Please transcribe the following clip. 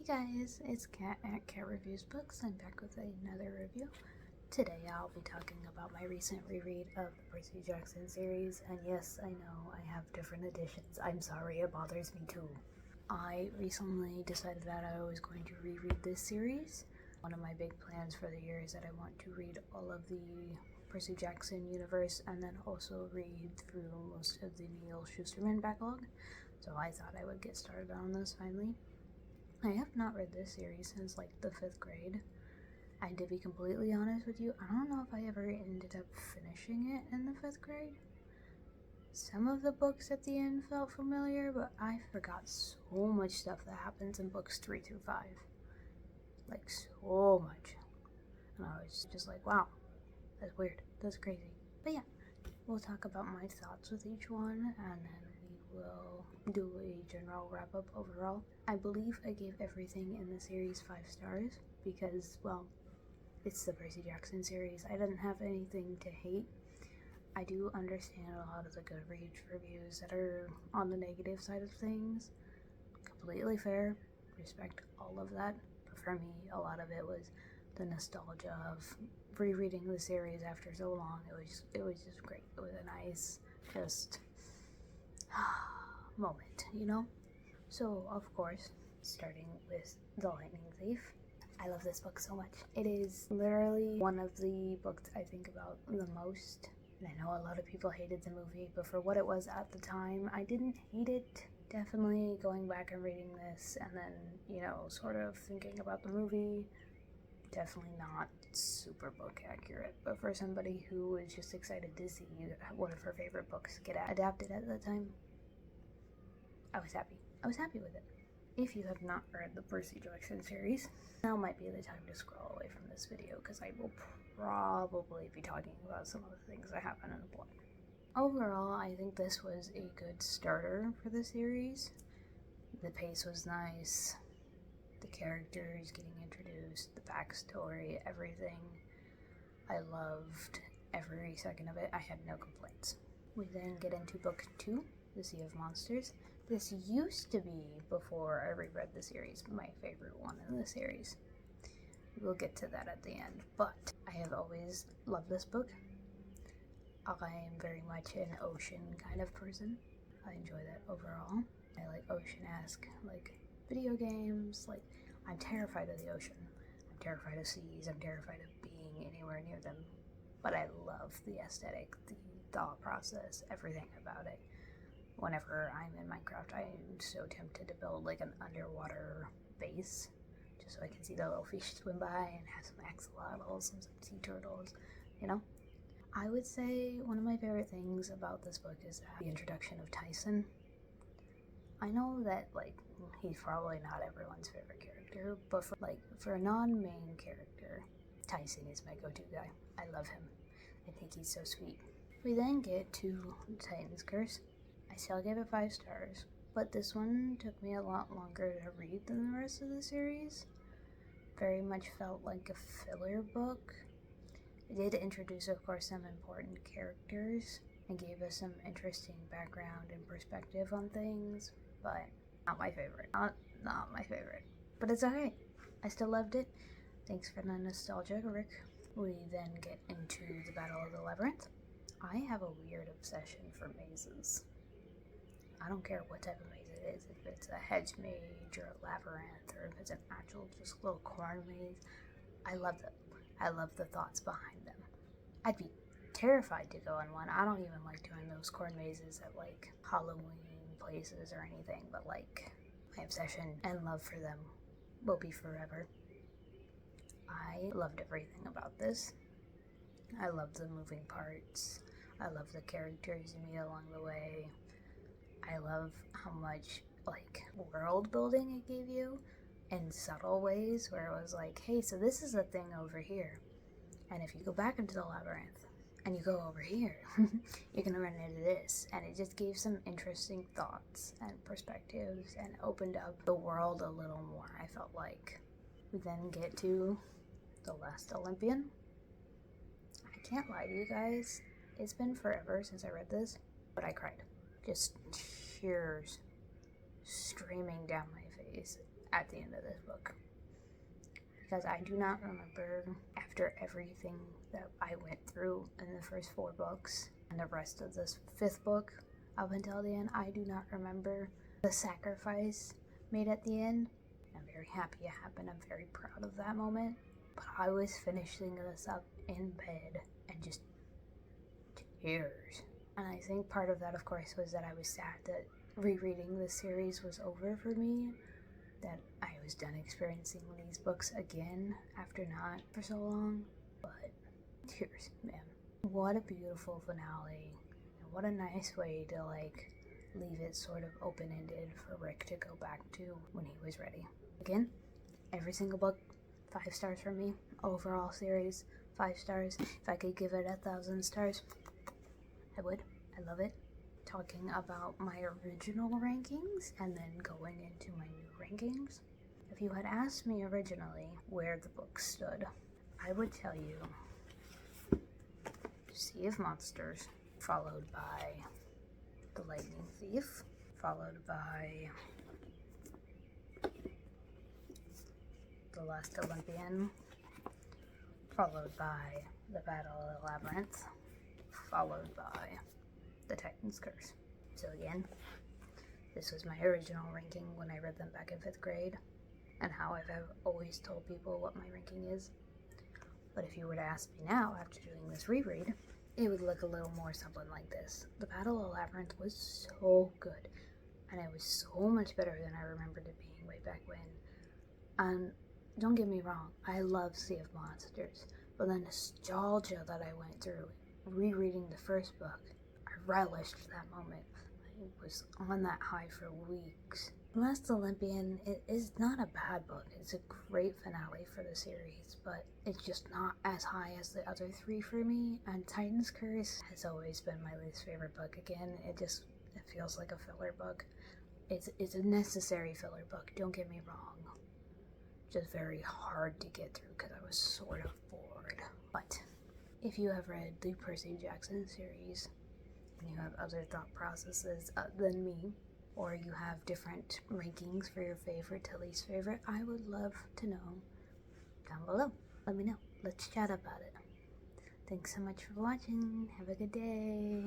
guys, it's Kat at Kat Reviews Books. I'm back with another review. Today I'll be talking about my recent reread of the Percy Jackson series, and yes, I know I have different editions. I'm sorry, it bothers me too. I recently decided that I was going to reread this series. One of my big plans for the year is that I want to read all of the Percy Jackson universe and then also read through most of the Neil Schusterman backlog. So I thought I would get started on this finally. I have not read this series since like the 5th grade, and to be completely honest with you, I don't know if I ever ended up finishing it in the 5th grade. Some of the books at the end felt familiar, but I forgot so much stuff that happens in books 3 through 5. Like, so much. And I was just like, wow, that's weird, that's crazy. But yeah, we'll talk about my thoughts with each one, and then we will do a general wrap-up overall. I believe I gave everything in the series 5 stars because, well, it's the Percy Jackson series. I didn't have anything to hate. I do understand a lot of the Goodreads reviews that are on the negative side of things. Completely fair. Respect all of that. But for me, a lot of it was the nostalgia of rereading the series after so long. It was just great. It was a nice, just moment, you know? So, of course, starting with The Lightning Thief. I love this book so much. It is literally one of the books I think about the most. And I know a lot of people hated the movie, but for what it was at the time, I didn't hate it. Definitely going back and reading this and then, sort of thinking about the movie, definitely not super book accurate. But for somebody who was just excited to see one of her favorite books get adapted at the time, I was happy. I was happy with it. If you have not read the Percy Jackson series, now might be the time to scroll away from this video because I will probably be talking about some of the things that happen in the plot. Overall, I think this was a good starter for the series. The pace was nice, the characters getting introduced, the backstory, everything. I loved every second of it. I had no complaints. We then get into book 2, The Sea of Monsters. This used to be, before I reread the series, my favorite one in the series. We'll get to that at the end, but I have always loved this book. I'm very much an ocean kind of person. I enjoy that overall. I like ocean-esque, like video games. Like, I'm terrified of the ocean. I'm terrified of seas. I'm terrified of being anywhere near them. But I love the aesthetic, the thought process, everything about it. Whenever I'm in Minecraft, I am so tempted to build like an underwater base, just so I can see the little fish swim by and have some axolotls and some sea turtles, I would say one of my favorite things about this book is the introduction of Tyson. I know that, he's probably not everyone's favorite character, but for a non-main character, Tyson is my go-to guy. I love him. I think he's so sweet. We then get to Titan's Curse. I still gave it 5 stars, but this one took me a lot longer to read than the rest of the series. Very much felt like a filler book. It did introduce, of course, some important characters and gave us some interesting background and perspective on things, but not my favorite. Not my favorite. But it's okay. I still loved it. Thanks for the nostalgia, Rick. We then get into the Battle of the Labyrinth. I have a weird obsession for mazes. I don't care what type of maze it is, if it's a hedge maze or a labyrinth, or if it's an actual just little corn maze. I love them. I love the thoughts behind them. I'd be terrified to go in one. I don't even like doing those corn mazes at Halloween places or anything, but my obsession and love for them will be forever. I loved everything about this. I love the moving parts. I love the characters you meet along the way. I love how much world building it gave you in subtle ways, where it was like, hey, so this is a thing over here, and if you go back into the labyrinth and you go over here, you're gonna run into this. And it just gave some interesting thoughts and perspectives and opened up the world a little more, I felt like. We then get to The Last Olympian. I can't lie to you guys, it's been forever since I read this, but I cried. Just tears streaming down my face at the end of this book. because I do not remember, after everything that I went through in the first 4 books and the rest of this 5th book up until the end, I do not remember the sacrifice made at the end. I'm very happy it happened. I'm very proud of that moment. But I was finishing this up in bed and just tears. And I think part of that, of course, was that I was sad that rereading the series was over for me, that I was done experiencing these books again after not for so long. But tears, man. What a beautiful finale. And what a nice way to, like, leave it sort of open-ended for Rick to go back to when he was ready. Again, every single book, 5 stars for me. Overall series, 5 stars. If I could give it 1,000 stars, I would. I love it. Talking about my original rankings and then going into my new rankings. If you had asked me originally where the book stood, I would tell you Sea of Monsters, followed by The Lightning Thief, followed by The Last Olympian, followed by The Battle of the Labyrinth, followed by The Titan's Curse. So again, this was my original ranking when I read them back in 5th grade, and how I've always told people what my ranking is. But if you were to ask me now, after doing this reread, it would look a little more something like this. The Battle of the Labyrinth was so good, and it was so much better than I remembered it being way back when. And don't get me wrong, I love Sea of Monsters, but the nostalgia that I went through rereading the first book, I relished that moment. I was on that high for weeks. Last Olympian, it is not a bad book. It's a great finale for the series, but it's just not as high as the other 3 for me. And Titan's Curse has always been my least favorite book. Again, it feels like a filler book. It's a necessary filler book, don't get me wrong. Just very hard to get through because I was sort of bored. But if you have read the Percy Jackson series, and you have other thought processes than me, or you have different rankings for your favorite to least favorite, I would love to know down below. Let me know. Let's chat about it. Thanks so much for watching. Have a good day.